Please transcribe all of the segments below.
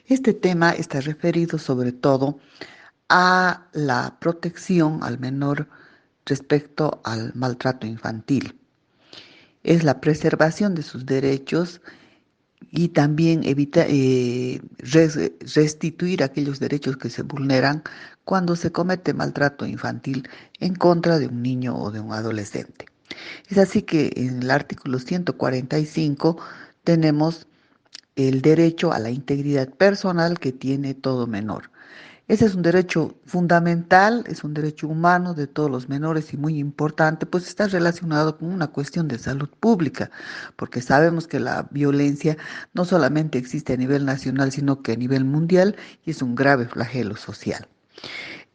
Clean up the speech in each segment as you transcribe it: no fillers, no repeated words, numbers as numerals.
Este tema está referido sobre todo a la protección al menor respecto al maltrato infantil. Es la preservación de sus derechos y también restituir aquellos derechos que se vulneran cuando se comete maltrato infantil en contra de un niño o de un adolescente. Es así que en el artículo 145 tenemos el derecho a la integridad personal que tiene todo menor. Ese es un derecho fundamental, es un derecho humano de todos los menores y muy importante, pues está relacionado con una cuestión de salud pública, porque sabemos que la violencia no solamente existe a nivel nacional, sino que a nivel mundial y es un grave flagelo social.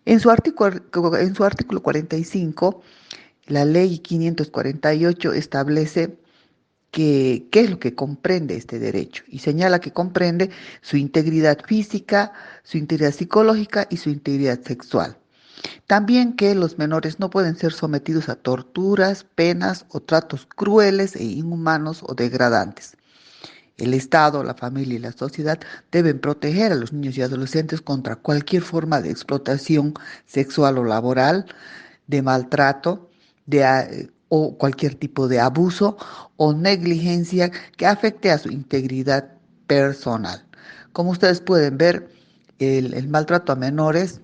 En su artículo 45, la ley 548 establece qué es lo que comprende este derecho y señala que comprende su integridad física, su integridad psicológica y su integridad sexual. También que los menores no pueden ser sometidos a torturas, penas o tratos crueles e inhumanos o degradantes. El Estado, la familia y la sociedad deben proteger a los niños y adolescentes contra cualquier forma de explotación sexual o laboral, de maltrato, o cualquier tipo de abuso o negligencia que afecte a su integridad personal. Como ustedes pueden ver, el maltrato a menores,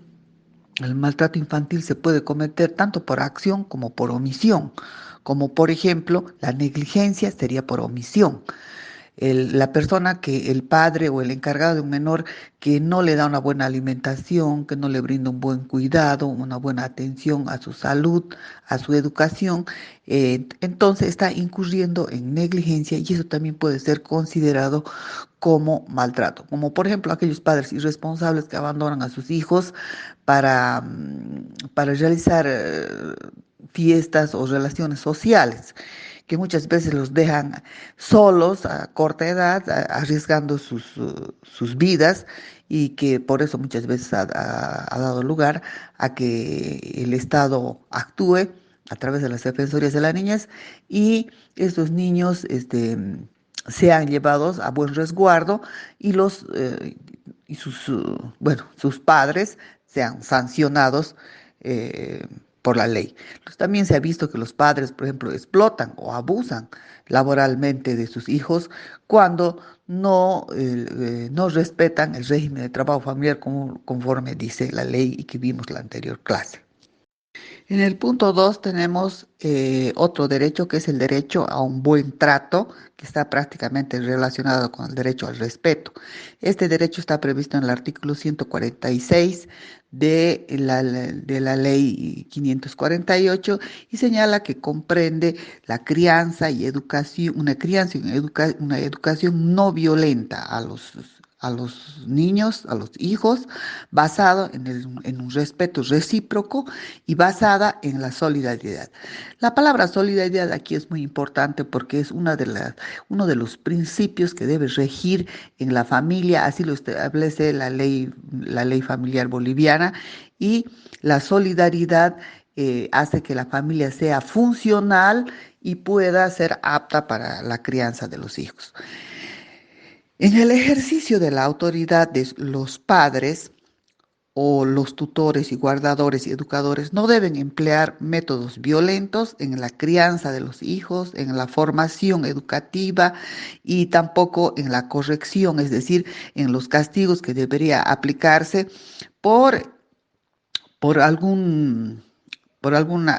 el maltrato infantil se puede cometer tanto por acción como por omisión, como por ejemplo la negligencia sería por omisión. La persona que el padre o el encargado de un menor que no le da una buena alimentación, que no le brinda un buen cuidado, una buena atención a su salud, a su educación, entonces está incurriendo en negligencia y eso también puede ser considerado como maltrato, como por ejemplo aquellos padres irresponsables que abandonan a sus hijos para realizar fiestas o relaciones sociales, que muchas veces los dejan solos a corta edad, arriesgando sus vidas y que por eso muchas veces ha dado lugar a que el Estado actúe a través de las defensorías de la niñez y estos niños sean llevados a buen resguardo y sus padres sean sancionados eh, por la ley. También se ha visto que los padres, por ejemplo, explotan o abusan laboralmente de sus hijos cuando no respetan el régimen de trabajo familiar conforme dice la ley y que vimos la anterior clase. En el punto 2 tenemos otro derecho que es el derecho a un buen trato, que está prácticamente relacionado con el derecho al respeto. Este derecho está previsto en el artículo 146 de la ley 548 y señala que comprende la crianza y educación, una crianza y una educación no violenta a los niños, a los hijos, basado en un respeto recíproco y basada en la solidaridad. La palabra solidaridad aquí es muy importante porque es uno de los principios que debe regir en la familia, así lo establece la ley familiar boliviana, y la solidaridad hace que la familia sea funcional y pueda ser apta para la crianza de los hijos. En el ejercicio de la autoridad de los padres, o los tutores y guardadores y educadores no deben emplear métodos violentos en la crianza de los hijos, en la formación educativa y tampoco en la corrección, es decir, en los castigos que debería aplicarse por, por algún por algún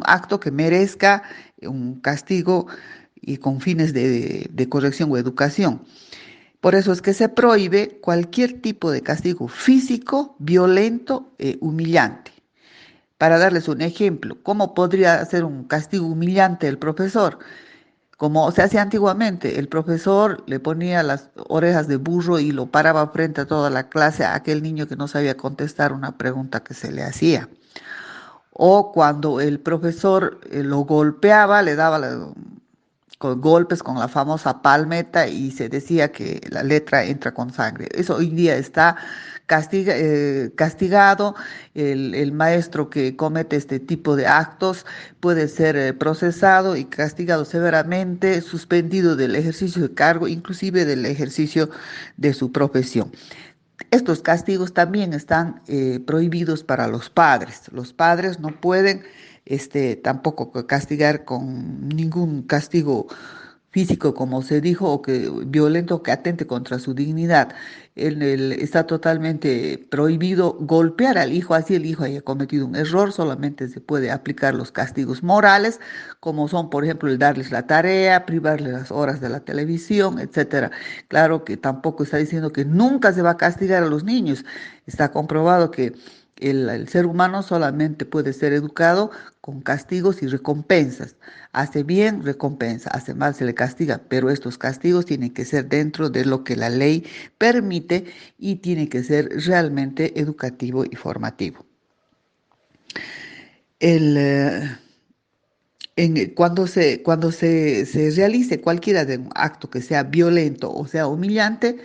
acto que merezca un castigo y con fines de corrección o educación. Por eso es que se prohíbe cualquier tipo de castigo físico, violento e humillante. Para darles un ejemplo, ¿cómo podría ser un castigo humillante el profesor? Como se hacía antiguamente, el profesor le ponía las orejas de burro y lo paraba frente a toda la clase a aquel niño que no sabía contestar una pregunta que se le hacía. O cuando el profesor lo golpeaba, le daba con golpes con la famosa palmeta y se decía que la letra entra con sangre. Eso hoy día está castigado. El maestro que comete este tipo de actos puede ser procesado y castigado severamente, suspendido del ejercicio de cargo, inclusive del ejercicio de su profesión. Estos castigos también están prohibidos para los padres. Los padres no pueden tampoco castigar con ningún castigo físico, como se dijo, o que violento, que atente contra su dignidad. Está totalmente prohibido golpear al hijo, así el hijo haya cometido un error, solamente se puede aplicar los castigos morales, como son, por ejemplo, el darles la tarea, privarles las horas de la televisión, etcétera. Claro que tampoco está diciendo que nunca se va a castigar a los niños. Está comprobado que el ser humano solamente puede ser educado con castigos y recompensas. Hace bien, recompensa; hace mal, se le castiga, pero estos castigos tienen que ser dentro de lo que la ley permite y tiene que ser realmente educativo y formativo. El, cuando se realice cualquiera de un acto que sea violento o sea humillante,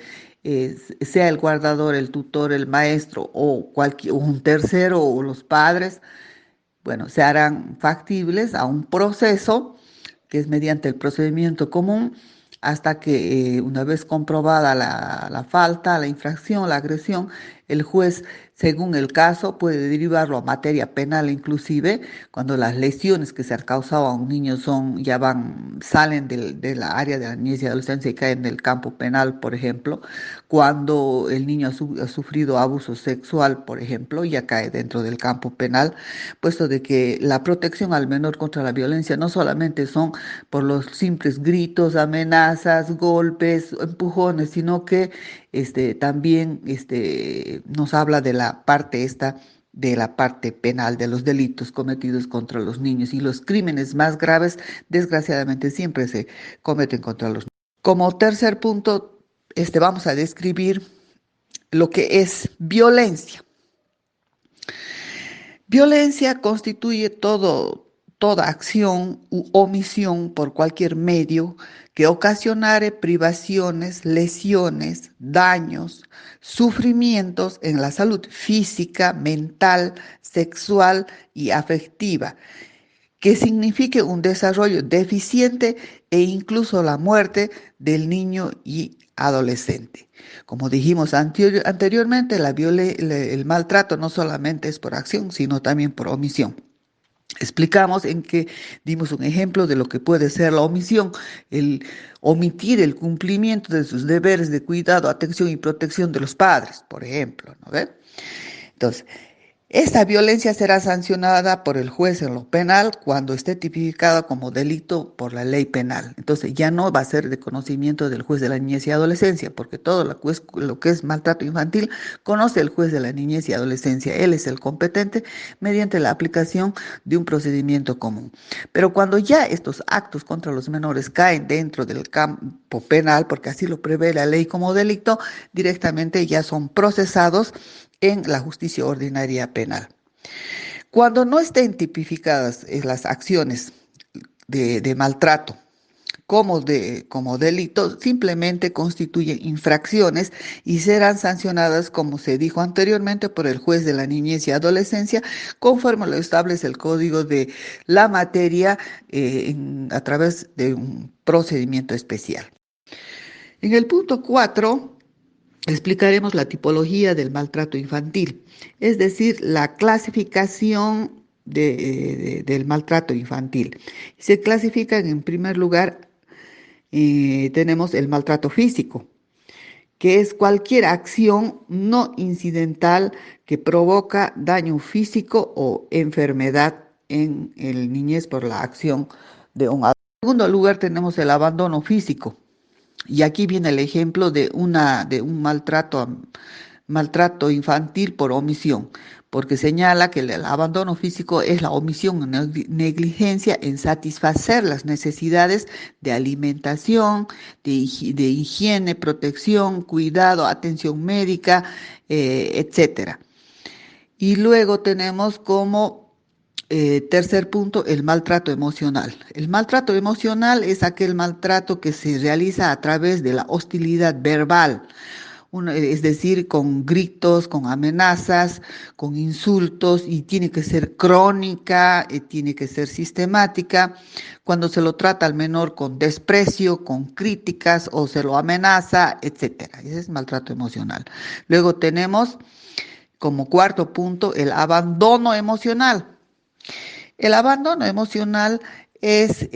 sea el guardador, el tutor, el maestro o un tercero o los padres, bueno, se harán factibles a un proceso que es mediante el procedimiento común, hasta que una vez comprobada la falta, la infracción, la agresión, el juez, según el caso, puede derivarlo a materia penal, inclusive cuando las lesiones que se han causado a un niño salen de la área de la niñez y adolescencia y caen en el campo penal, por ejemplo. Cuando el niño ha sufrido abuso sexual, por ejemplo, ya cae dentro del campo penal, puesto de que la protección al menor contra la violencia no solamente son por los simples gritos, amenazas, golpes, empujones, sino que también nos habla de la parte de la parte penal, de los delitos cometidos contra los niños, y los crímenes más graves, desgraciadamente, siempre se cometen contra los niños. Como tercer punto, vamos a describir lo que es violencia. Violencia constituye toda acción u omisión por cualquier medio que ocasionare privaciones, lesiones, daños, sufrimientos en la salud física, mental, sexual y afectiva, que signifique un desarrollo deficiente e incluso la muerte del niño y adolescente. Como dijimos anteriormente, el maltrato no solamente es por acción, sino también por omisión. Explicamos en que dimos un ejemplo de lo que puede ser la omisión, el omitir el cumplimiento de sus deberes de cuidado, atención y protección de los padres, por ejemplo, ¿no ve? Entonces, esta violencia será sancionada por el juez en lo penal cuando esté tipificada como delito por la ley penal. Entonces ya no va a ser de conocimiento del juez de la niñez y adolescencia, porque todo lo que es maltrato infantil conoce el juez de la niñez y adolescencia. Él es el competente mediante la aplicación de un procedimiento común. Pero cuando ya estos actos contra los menores caen dentro del campo penal, porque así lo prevé la ley como delito, directamente ya son procesados en la justicia ordinaria penal. Cuando no estén tipificadas las acciones de maltrato como delito, simplemente constituyen infracciones y serán sancionadas, como se dijo anteriormente, por el juez de la niñez y adolescencia, conforme lo establece el código de la materia, a través de un procedimiento especial. En el punto 4 explicaremos la tipología del maltrato infantil, es decir, la clasificación del maltrato infantil. Se clasifican, en primer lugar, tenemos el maltrato físico, que es cualquier acción no incidental que provoca daño físico o enfermedad en el niñez por la acción de un adulto. En segundo lugar, tenemos el abandono físico. Y aquí viene el ejemplo de un maltrato infantil por omisión, porque señala que el abandono físico es la omisión o negligencia en satisfacer las necesidades de alimentación, de higiene, protección, cuidado, atención médica, etcétera. Y luego tenemos como Tercer punto, el maltrato emocional. El maltrato emocional es aquel maltrato que se realiza a través de la hostilidad verbal, es decir, con gritos, con amenazas, con insultos, y tiene que ser crónica, tiene que ser sistemática. Cuando se lo trata al menor con desprecio, con críticas o se lo amenaza, etcétera. Ese es maltrato emocional. Luego tenemos como cuarto punto el abandono emocional. El abandono emocional es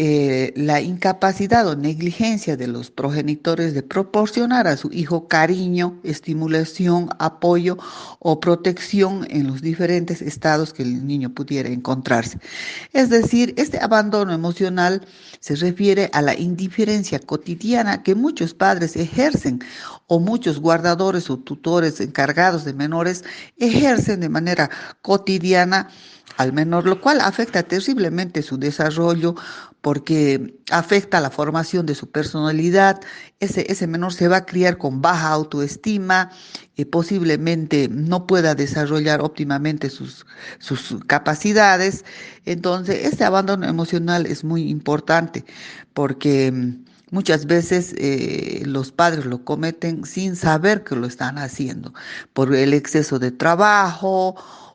la incapacidad o negligencia de los progenitores de proporcionar a su hijo cariño, estimulación, apoyo o protección en los diferentes estados que el niño pudiera encontrarse. Es decir, este abandono emocional se refiere a la indiferencia cotidiana que muchos padres ejercen o muchos guardadores o tutores encargados de menores ejercen de manera cotidiana al menor, lo cual afecta terriblemente su desarrollo porque afecta la formación de su personalidad. Ese menor se va a criar con baja autoestima, posiblemente no pueda desarrollar óptimamente sus capacidades. Entonces, este abandono emocional es muy importante porque muchas veces los padres lo cometen sin saber que lo están haciendo, por el exceso de trabajo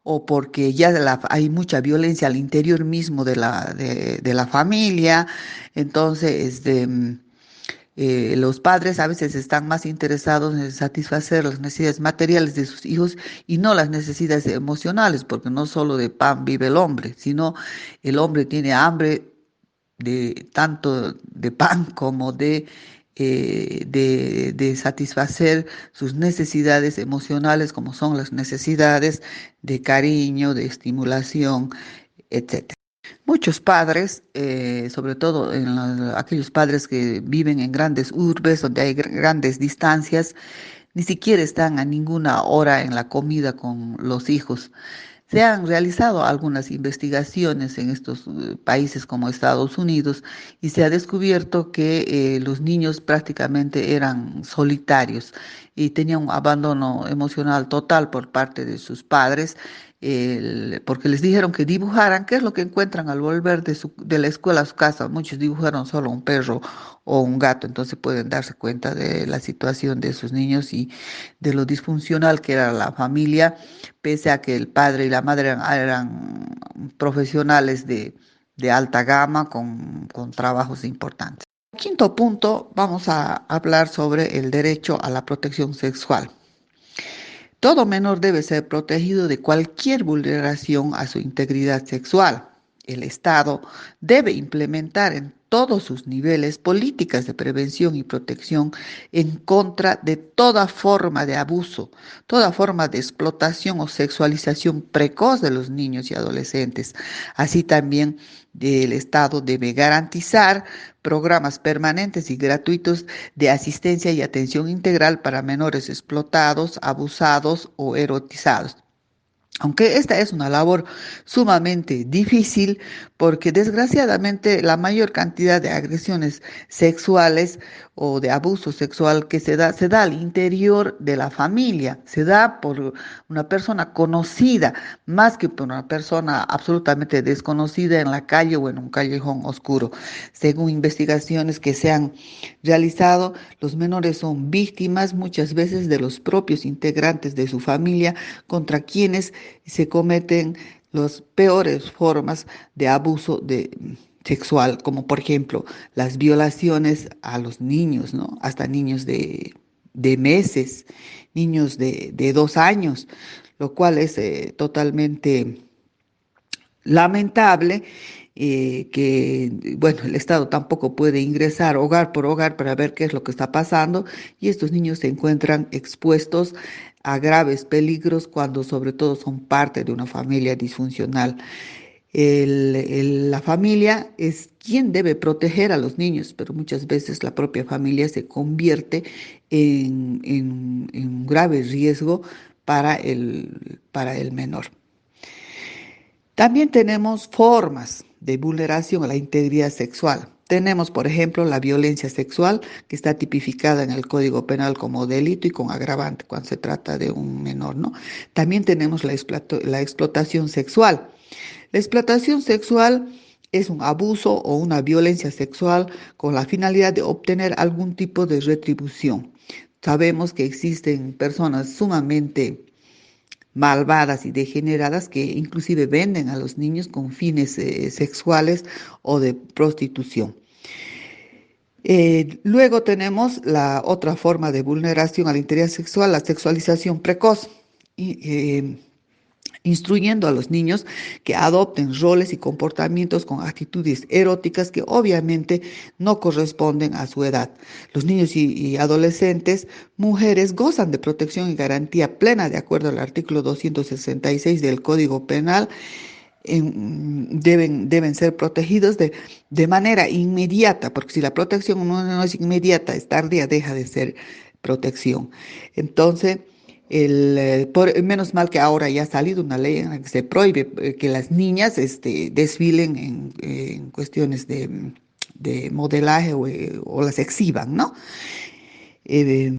o porque ya hay mucha violencia al interior mismo de la familia. Entonces, los padres a veces están más interesados en satisfacer las necesidades materiales de sus hijos y no las necesidades emocionales, porque no solo de pan vive el hombre, sino el hombre tiene hambre de tanto de pan como de satisfacer sus necesidades emocionales, como son las necesidades de cariño, de estimulación, etcétera. Muchos padres, sobre todo aquellos padres que viven en grandes urbes, donde hay grandes distancias, ni siquiera están a ninguna hora en la comida con los hijos. Se han realizado algunas investigaciones en estos países como Estados Unidos y se ha descubierto que los niños prácticamente eran solitarios y tenían un abandono emocional total por parte de sus padres, porque les dijeron que dibujaran, qué es lo que encuentran al volver de la escuela a su casa. Muchos dibujaron solo un perro o un gato, entonces pueden darse cuenta de la situación de esos niños y de lo disfuncional que era la familia, pese a que el padre y la madre eran profesionales de alta gama con trabajos importantes. Quinto punto, vamos a hablar sobre el derecho a la protección sexual. Todo menor debe ser protegido de cualquier vulneración a su integridad sexual. El Estado debe implementar en todos sus niveles políticas de prevención y protección en contra de toda forma de abuso, toda forma de explotación o sexualización precoz de los niños y adolescentes. Así también el Estado debe garantizar programas permanentes y gratuitos de asistencia y atención integral para menores explotados, abusados o erotizados. Aunque esta es una labor sumamente difícil porque desgraciadamente la mayor cantidad de agresiones sexuales o de abuso sexual que se da al interior de la familia, se da por una persona conocida más que por una persona absolutamente desconocida en la calle o en un callejón oscuro. Según investigaciones que se han realizado, los menores son víctimas muchas veces de los propios integrantes de su familia contra quienes se cometen las peores formas de abuso sexual, como por ejemplo las violaciones a los niños, ¿no? Hasta niños de meses, niños de 2 años, lo cual es totalmente lamentable. Bueno, el Estado tampoco puede ingresar hogar por hogar para ver qué es lo que está pasando y estos niños se encuentran expuestos a graves peligros cuando sobre todo son parte de una familia disfuncional. La familia es quien debe proteger a los niños, pero muchas veces la propia familia se convierte en un grave riesgo para el menor. También tenemos formas de vulneración a la integridad sexual. Tenemos, por ejemplo, la violencia sexual, que está tipificada en el Código Penal como delito y con agravante cuando se trata de un menor, ¿no? También tenemos la explotación sexual, La explotación sexual es un abuso o una violencia sexual con la finalidad de obtener algún tipo de retribución. Sabemos que existen personas sumamente malvadas y degeneradas que inclusive venden a los niños con fines sexuales o de prostitución. Luego tenemos la otra forma de vulneración a la integridad sexual, la sexualización precoz. Y, instruyendo a los niños que adopten roles y comportamientos con actitudes eróticas que obviamente no corresponden a su edad. Los niños y adolescentes, mujeres, gozan de protección y garantía plena de acuerdo al artículo 266 del Código Penal. Deben ser protegidos de manera inmediata, porque si la protección no es inmediata, es tardía, deja de ser protección. Entonces, menos mal que ahora ya ha salido una ley en la que se prohíbe que las niñas desfilen en cuestiones de modelaje o las exhiban, ¿no? Eh,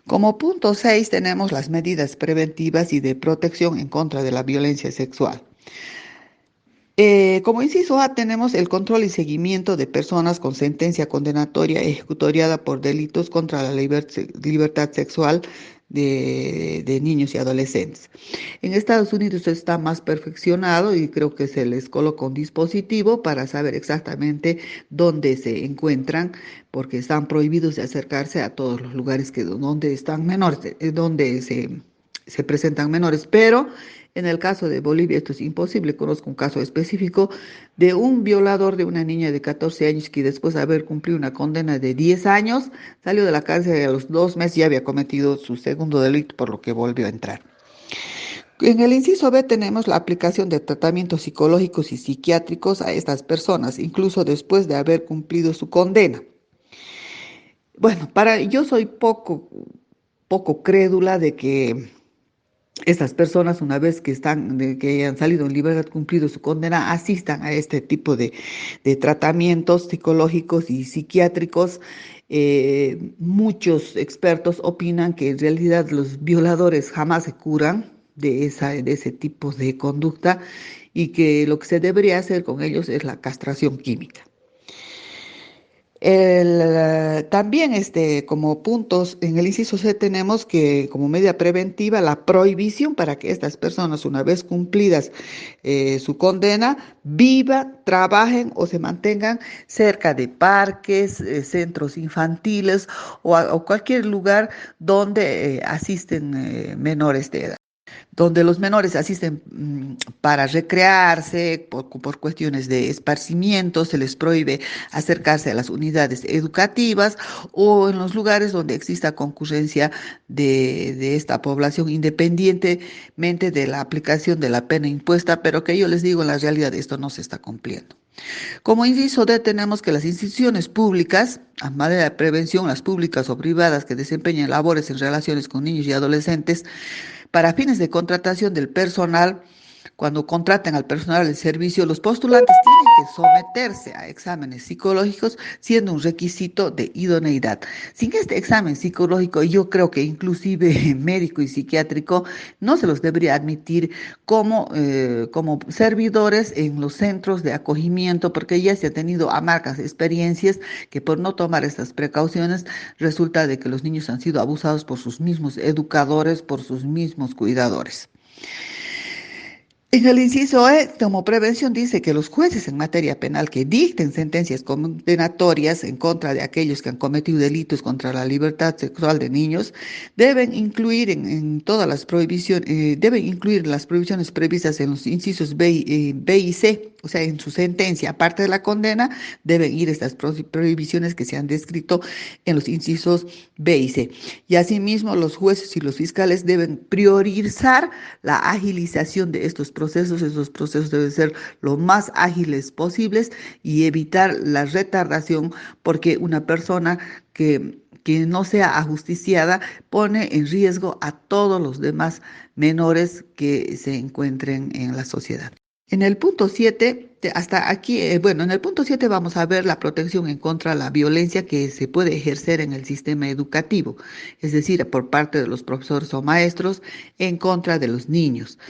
Como punto 6 tenemos las medidas preventivas y de protección en contra de la violencia sexual. Como inciso A, tenemos el control y seguimiento de personas con sentencia condenatoria ejecutoriada por delitos contra la libertad sexual de niños y adolescentes. En Estados Unidos está más perfeccionado y creo que se les coloca un dispositivo para saber exactamente dónde se encuentran, porque están prohibidos de acercarse a todos los lugares donde están menores, donde se presentan menores, pero en el caso de Bolivia esto es imposible. Conozco un caso específico de un violador de una niña de 14 años que después de haber cumplido una condena de 10 años, salió de la cárcel y a los 2 meses ya había cometido su segundo delito, por lo que volvió a entrar. En el inciso B tenemos la aplicación de tratamientos psicológicos y psiquiátricos a estas personas, incluso después de haber cumplido su condena. Bueno, yo soy poco crédula de que estas personas, una vez que han salido en libertad, cumplido su condena, asistan a este tipo de tratamientos psicológicos y psiquiátricos. Muchos expertos opinan que en realidad los violadores jamás se curan de ese tipo de conducta y que lo que se debería hacer con ellos es la castración química. También como puntos en el inciso C tenemos que como medida preventiva la prohibición para que estas personas, una vez cumplidas su condena, vivan, trabajen o se mantengan cerca de parques, centros infantiles o cualquier lugar donde asisten menores de edad, donde los menores asisten para recrearse por cuestiones de esparcimiento, se les prohíbe acercarse a las unidades educativas o en los lugares donde exista concurrencia de esta población, independientemente de la aplicación de la pena impuesta, pero que yo les digo, en la realidad esto no se está cumpliendo. Como inciso D, tenemos que las instituciones públicas, a manera de prevención, las públicas o privadas que desempeñen labores en relaciones con niños y adolescentes, para fines de contratación del personal, cuando contraten al personal del servicio, los postulantes tienen que someterse a exámenes psicológicos, siendo un requisito de idoneidad. Sin este examen psicológico, yo creo que inclusive médico y psiquiátrico no se los debería admitir como servidores en los centros de acogimiento, porque ya se ha tenido amargas experiencias que por no tomar estas precauciones resulta de que los niños han sido abusados por sus mismos educadores, por sus mismos cuidadores. En el inciso E, como prevención, dice que los jueces en materia penal que dicten sentencias condenatorias en contra de aquellos que han cometido delitos contra la libertad sexual de niños deben incluir en todas las prohibiciones, deben incluir las prohibiciones previstas en los incisos B y C, o sea, en su sentencia, aparte de la condena, deben ir estas prohibiciones que se han descrito en los incisos B y C. Y asimismo, los jueces y los fiscales deben priorizar la agilización de estos procesos deben ser lo más ágiles posibles y evitar la retardación, porque una persona que no sea ajusticiada pone en riesgo a todos los demás menores que se encuentren en la sociedad. En el punto 7, hasta aquí, bueno, en el punto 7 vamos a ver la protección en contra de la violencia que se puede ejercer en el sistema educativo, es decir, por parte de los profesores o maestros en contra de los niños.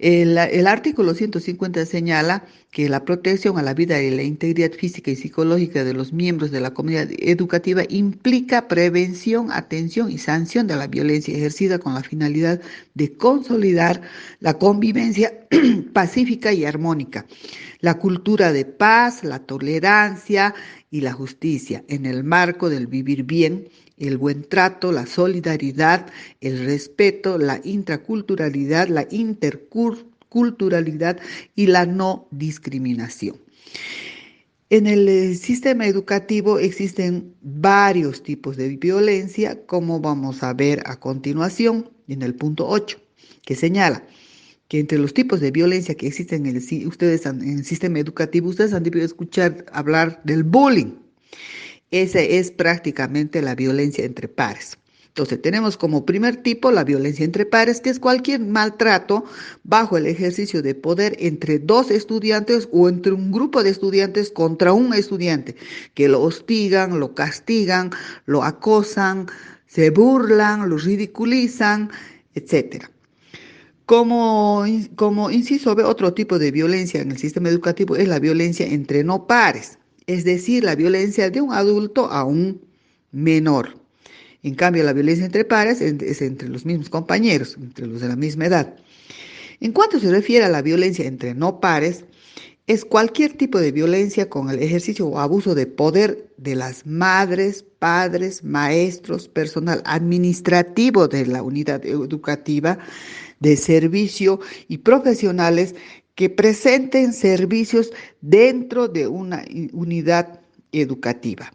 El artículo 150 señala que la protección a la vida y la integridad física y psicológica de los miembros de la comunidad educativa implica prevención, atención y sanción de la violencia ejercida con la finalidad de consolidar la convivencia pacífica y armónica, la cultura de paz, la tolerancia y la justicia en el marco del vivir bien, el buen trato, la solidaridad, el respeto, la intraculturalidad, la interculturalidad y la no discriminación. En el sistema educativo existen varios tipos de violencia, como vamos a ver a continuación en el punto 8, que señala que entre los tipos de violencia que existen en el sistema educativo, ustedes han debido escuchar hablar del bullying. Esa es prácticamente la violencia entre pares. Entonces, tenemos como primer tipo la violencia entre pares, que es cualquier maltrato bajo el ejercicio de poder entre dos estudiantes o entre un grupo de estudiantes contra un estudiante, que lo hostigan, lo castigan, lo acosan, se burlan, lo ridiculizan, etcétera. Como inciso B, otro tipo de violencia en el sistema educativo es la violencia entre no pares, es decir, la violencia de un adulto a un menor. En cambio, la violencia entre pares es entre los mismos compañeros, entre los de la misma edad. En cuanto se refiere a la violencia entre no pares, es cualquier tipo de violencia con el ejercicio o abuso de poder de las madres, padres, maestros, personal administrativo de la unidad educativa, de servicio y profesionales que presenten servicios dentro de una unidad educativa.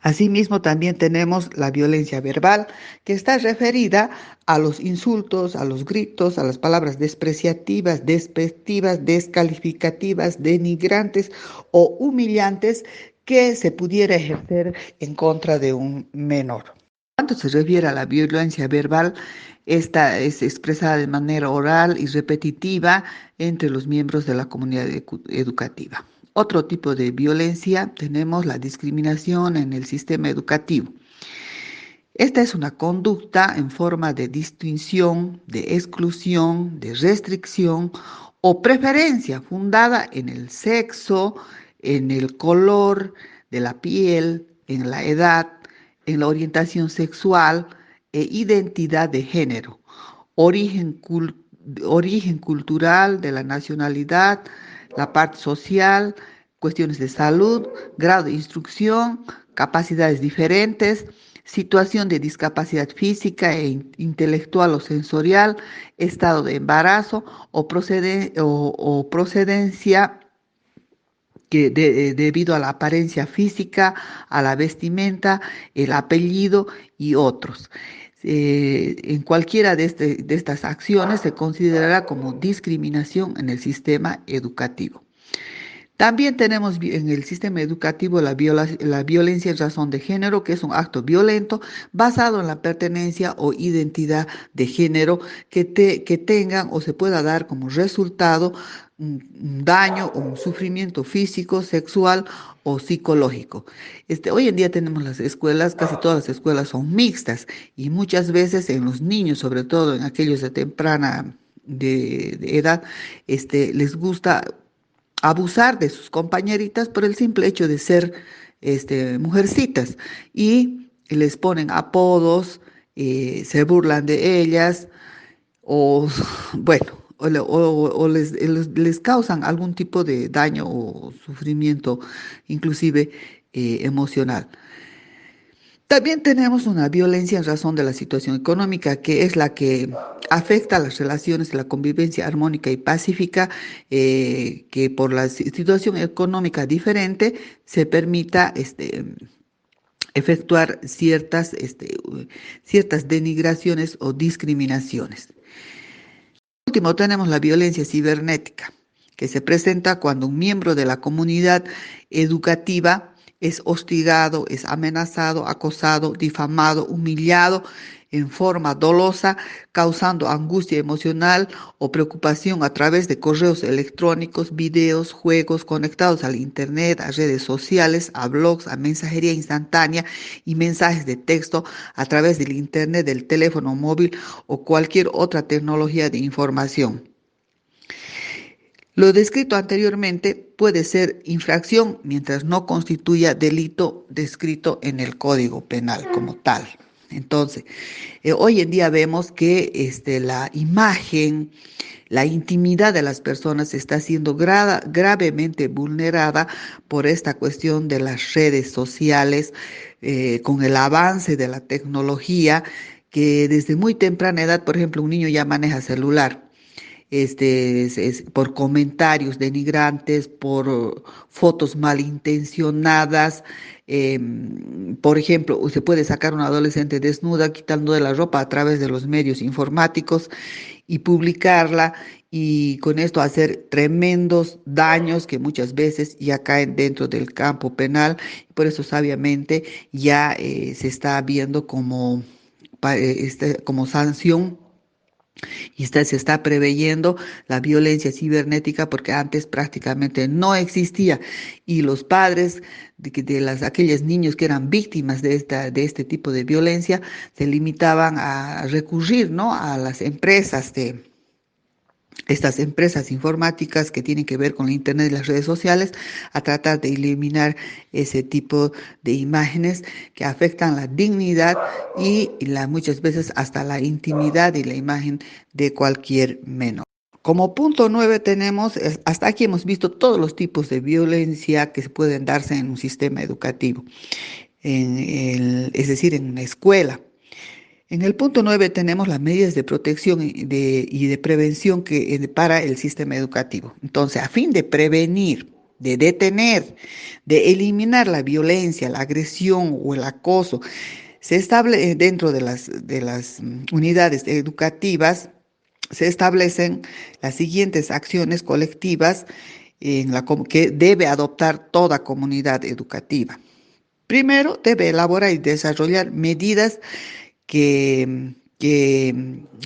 Asimismo, también tenemos la violencia verbal, que está referida a los insultos, a los gritos, a las palabras despreciativas, despectivas, descalificativas, denigrantes o humillantes que se pudiera ejercer en contra de un menor. Cuando se refiere a la violencia verbal, esta es expresada de manera oral y repetitiva entre los miembros de la comunidad educativa. Otro tipo de violencia tenemos la discriminación en el sistema educativo. Esta es una conducta en forma de distinción, de exclusión, de restricción o preferencia fundada en el sexo, en el color de la piel, en la edad, en la orientación sexual e identidad de género, origen, origen cultural de la nacionalidad, la parte social, cuestiones de salud, grado de instrucción, capacidades diferentes, situación de discapacidad física e intelectual o sensorial, estado de embarazo o procedencia debido a la apariencia física, a la vestimenta, el apellido y otros. En cualquiera de estas acciones se considerará como discriminación en el sistema educativo. También tenemos en el sistema educativo la violencia en razón de género, que es un acto violento basado en la pertenencia o identidad de género que tengan o se pueda dar como resultado un daño o un sufrimiento físico, sexual o psicológico. Hoy en día tenemos las escuelas, casi todas las escuelas son mixtas y muchas veces en los niños, sobre todo en aquellos de temprana de edad, les gusta abusar de sus compañeritas por el simple hecho de ser mujercitas y les ponen apodos, se burlan de ellas o bueno, o les causan algún tipo de daño o sufrimiento, inclusive emocional. También tenemos una violencia en razón de la situación económica, que es la que afecta a las relaciones de la convivencia armónica y pacífica, que por la situación económica diferente se permita efectuar ciertas denigraciones o discriminaciones. Por último, tenemos la violencia cibernética, que se presenta cuando un miembro de la comunidad educativa es hostigado, es amenazado, acosado, difamado, humillado en forma dolosa, causando angustia emocional o preocupación a través de correos electrónicos, videos, juegos conectados al Internet, a redes sociales, a blogs, a mensajería instantánea y mensajes de texto a través del Internet, del teléfono móvil o cualquier otra tecnología de información. Lo descrito anteriormente puede ser infracción mientras no constituya delito descrito en el Código Penal como tal. Entonces, hoy en día vemos que la imagen, la intimidad de las personas está siendo gravemente vulnerada por esta cuestión de las redes sociales, con el avance de la tecnología, que desde muy temprana edad, por ejemplo, un niño ya maneja celular por comentarios denigrantes, por fotos malintencionadas. Por ejemplo, se puede sacar a una adolescente desnuda quitando de la ropa a través de los medios informáticos y publicarla y con esto hacer tremendos daños que muchas veces ya caen dentro del campo penal. Por eso sabiamente ya se está viendo como sanción y se está preveyendo la violencia cibernética porque antes prácticamente no existía y los padres aquellos niños que eran víctimas de este tipo de violencia se limitaban a recurrir, ¿no?, a las empresas estas empresas informáticas que tienen que ver con la Internet y las redes sociales, a tratar de eliminar ese tipo de imágenes que afectan la dignidad y muchas veces hasta la intimidad y la imagen de cualquier menor. Como punto 9 tenemos, hasta aquí hemos visto todos los tipos de violencia que se pueden darse en un sistema educativo, es decir, en una escuela. En el punto 9 tenemos las medidas de protección y de prevención para el sistema educativo. Entonces, a fin de prevenir, de detener, de eliminar la violencia, la agresión o el acoso, se establece dentro de las unidades educativas, se establecen las siguientes acciones colectivas que debe adoptar toda comunidad educativa. Primero, debe elaborar y desarrollar medidas que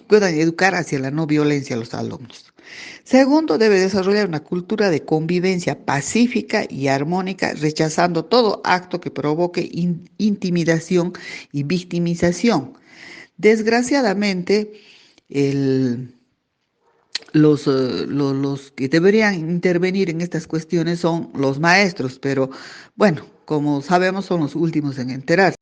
puedan educar hacia la no violencia a los alumnos. Segundo, debe desarrollar una cultura de convivencia pacífica y armónica, rechazando todo acto que provoque intimidación y victimización. Desgraciadamente, el, los que deberían intervenir en estas cuestiones son los maestros, pero bueno, como sabemos, son los últimos en enterarse.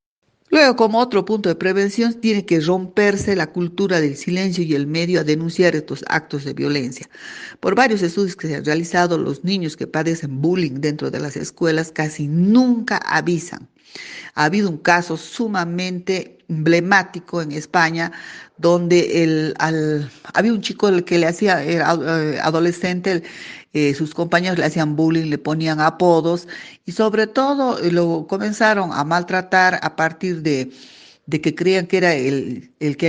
Luego, como otro punto de prevención, tiene que romperse la cultura del silencio y el medio a denunciar estos actos de violencia. Por varios estudios que se han realizado, los niños que padecen bullying dentro de las escuelas casi nunca avisan. Ha habido un caso sumamente emblemático en España donde había un chico el que le hacía, era adolescente, sus compañeros le hacían bullying, le ponían apodos y sobre todo lo comenzaron a maltratar a partir de que creían que era eh, el que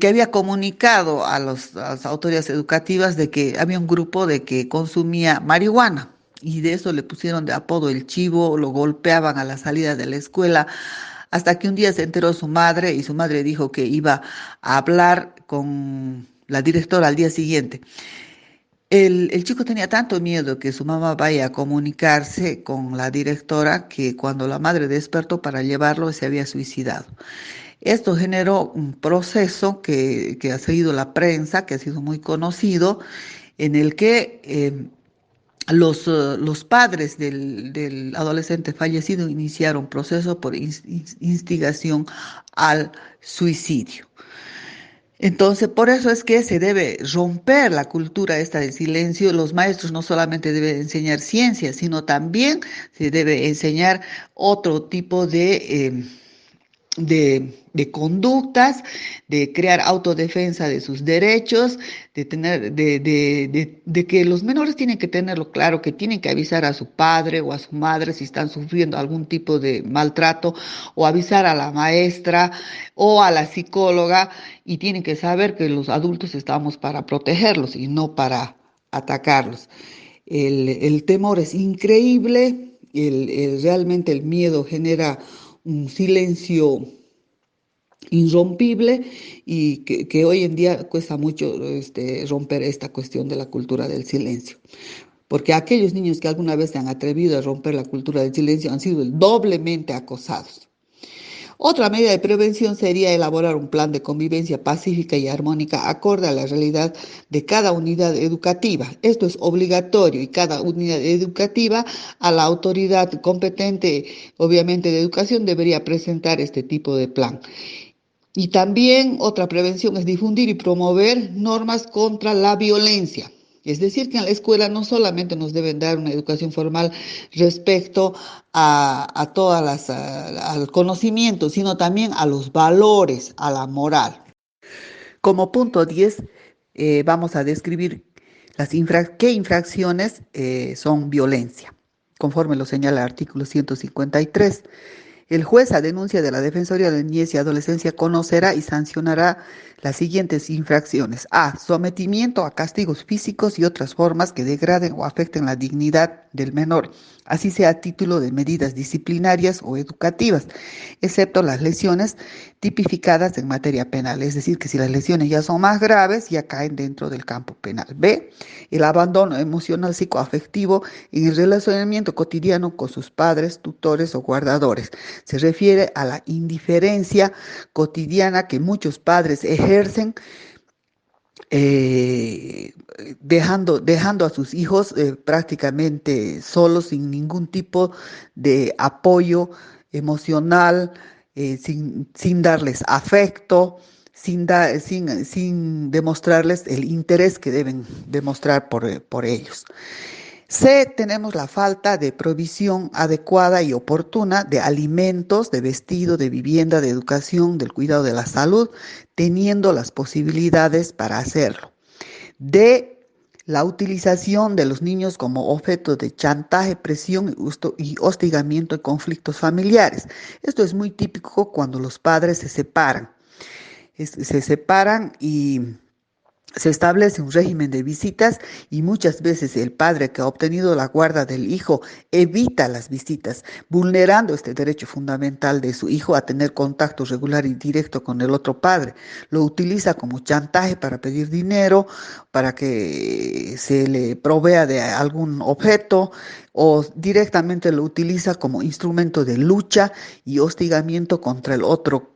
había comunicado a las autoridades educativas de que había un grupo de que consumía marihuana y de eso le pusieron de apodo el chivo, lo golpeaban a la salida de la escuela, hasta que un día se enteró su madre y su madre dijo que iba a hablar con la directora al día siguiente. El chico tenía tanto miedo que su mamá vaya a comunicarse con la directora que cuando la madre despertó para llevarlo se había suicidado. Esto generó un proceso que ha seguido la prensa, que ha sido muy conocido, en el que los padres del adolescente fallecido iniciaron proceso por instigación al suicidio. Entonces, por eso es que se debe romper la cultura esta del silencio. Los maestros no solamente deben enseñar ciencia, sino también se debe enseñar otro tipo de conductas, de crear autodefensa de sus derechos, de que los menores tienen que tenerlo claro, que tienen que avisar a su padre o a su madre si están sufriendo algún tipo de maltrato, o avisar a la maestra o a la psicóloga, y tienen que saber que los adultos estamos para protegerlos y no para atacarlos. El temor es increíble. realmente el miedo genera un silencio irrompible y que hoy en día cuesta mucho romper esta cuestión de la cultura del silencio. Porque aquellos niños que alguna vez se han atrevido a romper la cultura del silencio han sido doblemente acosados. Otra medida de prevención sería elaborar un plan de convivencia pacífica y armónica acorde a la realidad de cada unidad educativa. Esto es obligatorio y cada unidad educativa a la autoridad competente, obviamente de educación, debería presentar este tipo de plan. Y también otra prevención es difundir y promover normas contra la violencia. Es decir, que en la escuela no solamente nos deben dar una educación formal respecto a todas al conocimiento, sino también a los valores, a la moral. Como punto 10, vamos a describir qué infracciones son violencia, conforme lo señala el artículo 153. El juez a denuncia de la Defensoría de la Niñez y Adolescencia conocerá y sancionará las siguientes infracciones. A. Sometimiento a castigos físicos y otras formas que degraden o afecten la dignidad del menor, así sea a título de medidas disciplinarias o educativas, excepto las lesiones tipificadas en materia penal. Es decir, que si las lesiones ya son más graves, ya caen dentro del campo penal. B. El abandono emocional psicoafectivo en el relacionamiento cotidiano con sus padres, tutores o guardadores. Se refiere a la indiferencia cotidiana que muchos padres ejercen, eh, dejando a sus hijos prácticamente solos, sin ningún tipo de apoyo emocional, sin darles afecto, sin demostrarles el interés que deben demostrar por ellos. C, tenemos la falta de provisión adecuada y oportuna de alimentos, de vestido, de vivienda, de educación, del cuidado de la salud, teniendo las posibilidades para hacerlo. D, la utilización de los niños como objeto de chantaje, presión y hostigamiento en conflictos familiares. Esto es muy típico cuando los padres se separan. Se separan y se establece un régimen de visitas y muchas veces el padre que ha obtenido la guarda del hijo evita las visitas, vulnerando este derecho fundamental de su hijo a tener contacto regular y directo con el otro padre. Lo utiliza como chantaje para pedir dinero, para que se le provea de algún objeto, o directamente lo utiliza como instrumento de lucha y hostigamiento contra el otro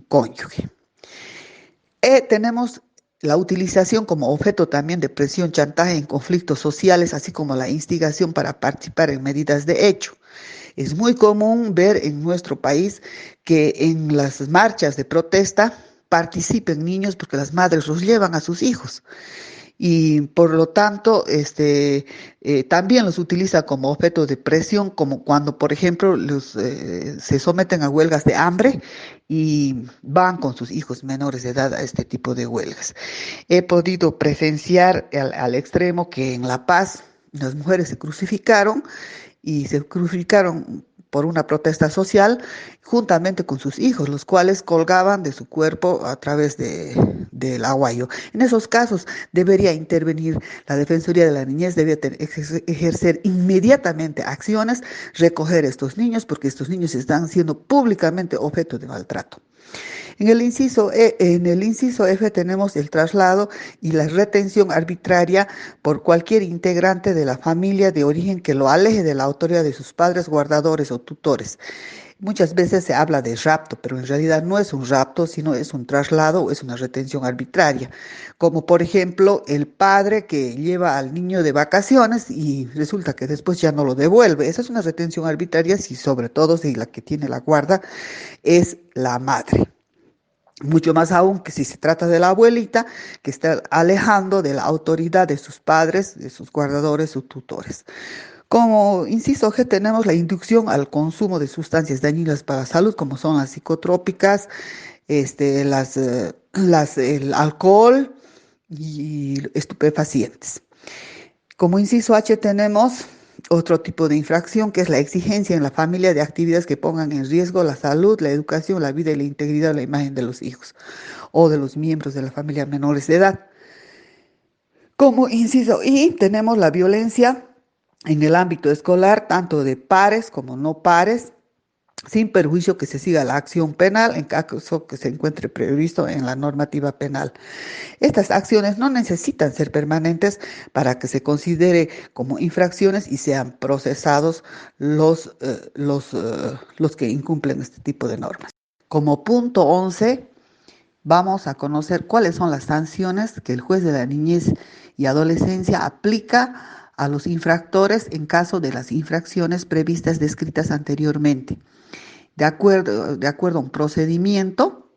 cónyuge. Tenemos la utilización como objeto también de presión, chantaje en conflictos sociales, así como la instigación para participar en medidas de hecho. Es muy común ver en nuestro país que en las marchas de protesta participen niños porque las madres los llevan a sus hijos y por lo tanto también los utiliza como objeto de presión, como cuando, por ejemplo, se someten a huelgas de hambre y van con sus hijos menores de edad a este tipo de huelgas. He podido presenciar al extremo que en La Paz las mujeres se crucificaron y se crucificaron por una protesta social juntamente con sus hijos, los cuales colgaban de su cuerpo a través del aguayo. En esos casos debería intervenir la Defensoría de la Niñez, debía ejercer inmediatamente acciones, recoger a estos niños, porque estos niños están siendo públicamente objeto de maltrato. En el inciso F tenemos el traslado y la retención arbitraria por cualquier integrante de la familia de origen que lo aleje de la autoridad de sus padres, guardadores o tutores. Muchas veces se habla de rapto, pero en realidad no es un rapto, sino es un traslado o es una retención arbitraria. Como por ejemplo el padre que lleva al niño de vacaciones y resulta que después ya no lo devuelve. Esa es una retención arbitraria, si sobre todo si la que tiene la guarda es la madre. Mucho más aún que si se trata de la abuelita que está alejando de la autoridad de sus padres, de sus guardadores o tutores. Como inciso G tenemos la inducción al consumo de sustancias dañinas para la salud, como son las psicotrópicas, el alcohol y estupefacientes. Como inciso H tenemos otro tipo de infracción que es la exigencia en la familia de actividades que pongan en riesgo la salud, la educación, la vida y la integridad de la imagen de los hijos o de los miembros de la familia menores de edad. Como inciso I tenemos la violencia en el ámbito escolar, tanto de pares como no pares, sin perjuicio que se siga la acción penal en caso que se encuentre previsto en la normativa penal. Estas acciones no necesitan ser permanentes para que se considere como infracciones y sean procesados los que incumplen este tipo de normas. Como punto 11, vamos a conocer cuáles son las sanciones que el juez de la niñez y adolescencia aplica a los infractores en caso de las infracciones previstas descritas anteriormente. De acuerdo a un procedimiento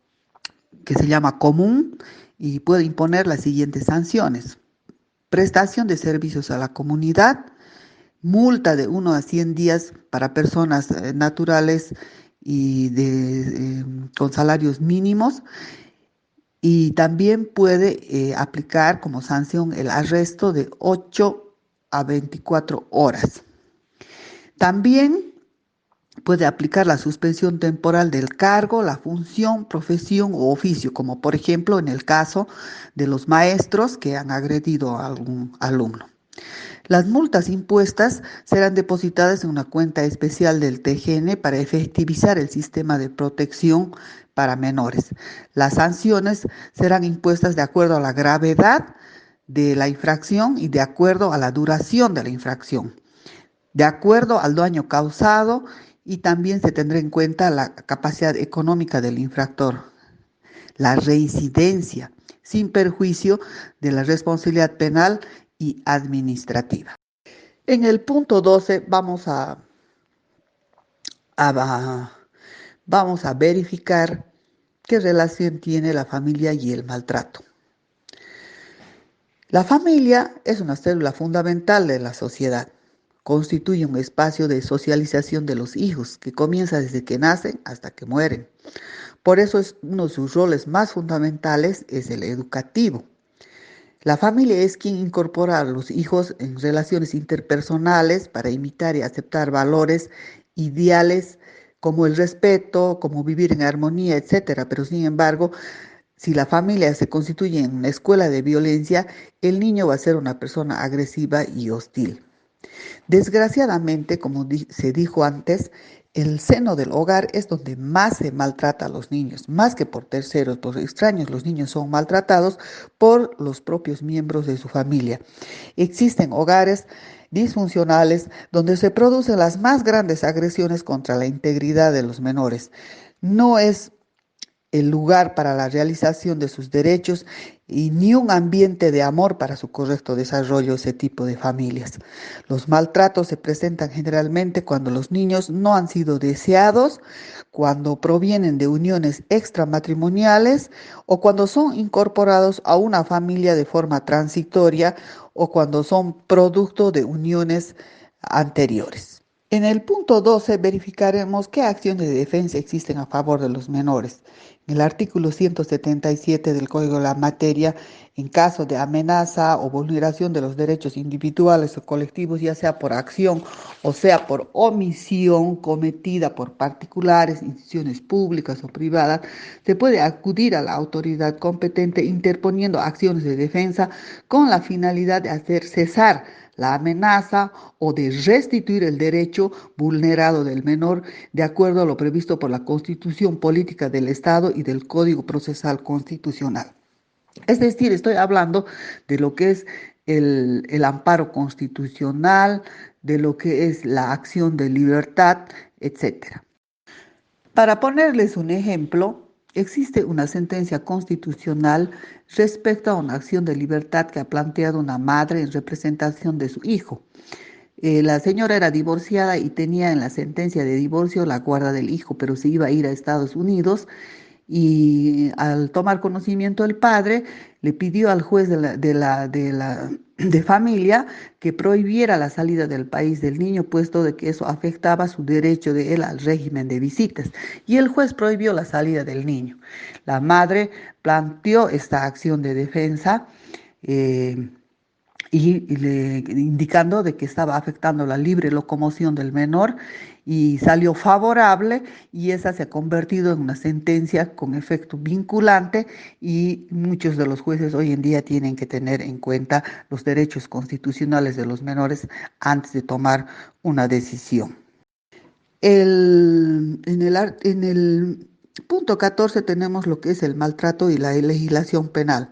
que se llama común y puede imponer las siguientes sanciones: prestación de servicios a la comunidad, multa de 1 a 100 días para personas naturales y con salarios mínimos, y también puede aplicar como sanción el arresto de 8 a 24 horas. También puede aplicar la suspensión temporal del cargo, la función, profesión o oficio, como por ejemplo en el caso de los maestros que han agredido a algún alumno. Las multas impuestas serán depositadas en una cuenta especial del TGN para efectivizar el sistema de protección para menores. Las sanciones serán impuestas de acuerdo a la gravedad de la infracción y de acuerdo a la duración de la infracción, de acuerdo al daño causado, y también se tendrá en cuenta la capacidad económica del infractor, la reincidencia, sin perjuicio de la responsabilidad penal y administrativa. En el punto 12 a- vamos a verificar qué relación tiene la familia y el maltrato. La familia es una célula fundamental de la sociedad. Constituye un espacio de socialización de los hijos que comienza desde que nacen hasta que mueren. Por eso uno de sus roles más fundamentales es el educativo. La familia es quien incorpora a los hijos en relaciones interpersonales para imitar y aceptar valores ideales como el respeto, como vivir en armonía, etcétera. Pero sin embargo, si la familia se constituye en una escuela de violencia, el niño va a ser una persona agresiva y hostil. Desgraciadamente, como se dijo antes, el seno del hogar es donde más se maltrata a los niños, más que por terceros, por extraños. Los niños son maltratados por los propios miembros de su familia. Existen hogares disfuncionales donde se producen las más grandes agresiones contra la integridad de los menores. No es el lugar para la realización de sus derechos y ni un ambiente de amor para su correcto desarrollo ese tipo de familias. Los maltratos se presentan generalmente cuando los niños no han sido deseados, cuando provienen de uniones extramatrimoniales o cuando son incorporados a una familia de forma transitoria o cuando son producto de uniones anteriores. En el punto 12 verificaremos qué acciones de defensa existen a favor de los menores. En el artículo 177 del Código de la Materia, en caso de amenaza o vulneración de los derechos individuales o colectivos, ya sea por acción o sea por omisión cometida por particulares, instituciones públicas o privadas, se puede acudir a la autoridad competente interponiendo acciones de defensa con la finalidad de hacer cesar la amenaza o de restituir el derecho vulnerado del menor de acuerdo a lo previsto por la Constitución Política del Estado y del Código Procesal Constitucional. Es decir, estoy hablando de lo que es el amparo constitucional, de lo que es la acción de libertad, etcétera. Para ponerles un ejemplo, existe una sentencia constitucional respecto a una acción de libertad que ha planteado una madre en representación de su hijo. La señora era divorciada y tenía en la sentencia de divorcio la guarda del hijo, pero se iba a ir a Estados Unidos, y al tomar conocimiento el padre le pidió al juez de familia que prohibiera la salida del país del niño, puesto de que eso afectaba su derecho de él al régimen de visitas. Y el juez prohibió la salida del niño. La madre planteó esta acción de defensa, eh, indicando de que estaba afectando la libre locomoción del menor y salió favorable y esa se ha convertido en una sentencia con efecto vinculante y muchos de los jueces hoy en día tienen que tener en cuenta los derechos constitucionales de los menores antes de tomar una decisión. En el punto 14 tenemos lo que es el maltrato y la legislación penal.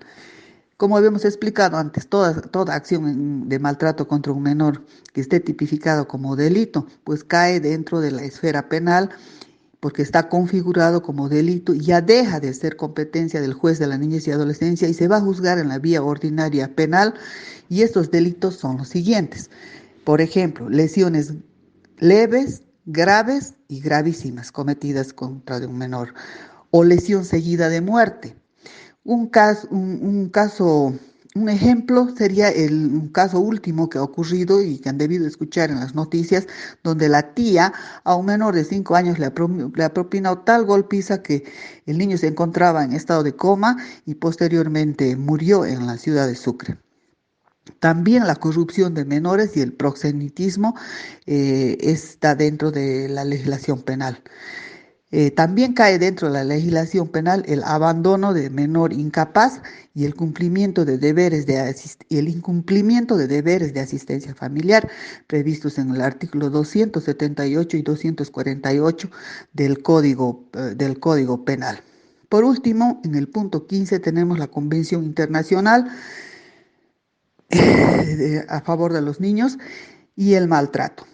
Como habíamos explicado antes, toda acción de maltrato contra un menor que esté tipificado como delito, pues cae dentro de la esfera penal porque está configurado como delito y ya deja de ser competencia del juez de la niñez y adolescencia y se va a juzgar en la vía ordinaria penal y estos delitos son los siguientes. Por ejemplo, lesiones leves, graves y gravísimas cometidas contra de un menor o lesión seguida de muerte. Un ejemplo sería un caso último que ha ocurrido y que han debido escuchar en las noticias, donde la tía a un menor de 5 años le ha propinado tal golpiza que el niño se encontraba en estado de coma y posteriormente murió en la ciudad de Sucre. También la corrupción de menores y el proxenetismo está dentro de la legislación penal. También cae dentro de la legislación penal el abandono de menor incapaz y el cumplimiento de el incumplimiento de deberes de asistencia familiar previstos en el artículo 278 y 248 del Código Penal. Por último, en el punto 15 tenemos la Convención Internacional a favor de los niños y el maltrato.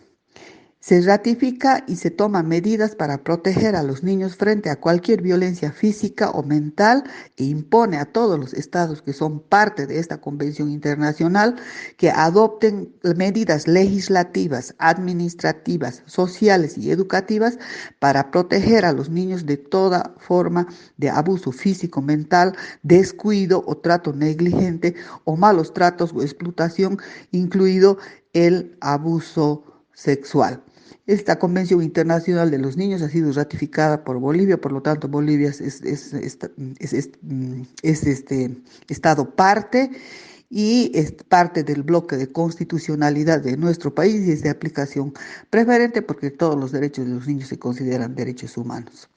Se ratifica y se toman medidas para proteger a los niños frente a cualquier violencia física o mental e impone a todos los estados que son parte de esta convención internacional que adopten medidas legislativas, administrativas, sociales y educativas para proteger a los niños de toda forma de abuso físico, mental, descuido o trato negligente o malos tratos o explotación, incluido el abuso sexual. Esta Convención Internacional de los Niños ha sido ratificada por Bolivia, por lo tanto Bolivia es Estado parte y es parte del bloque de constitucionalidad de nuestro país y es de aplicación preferente porque todos los derechos de los niños se consideran derechos humanos.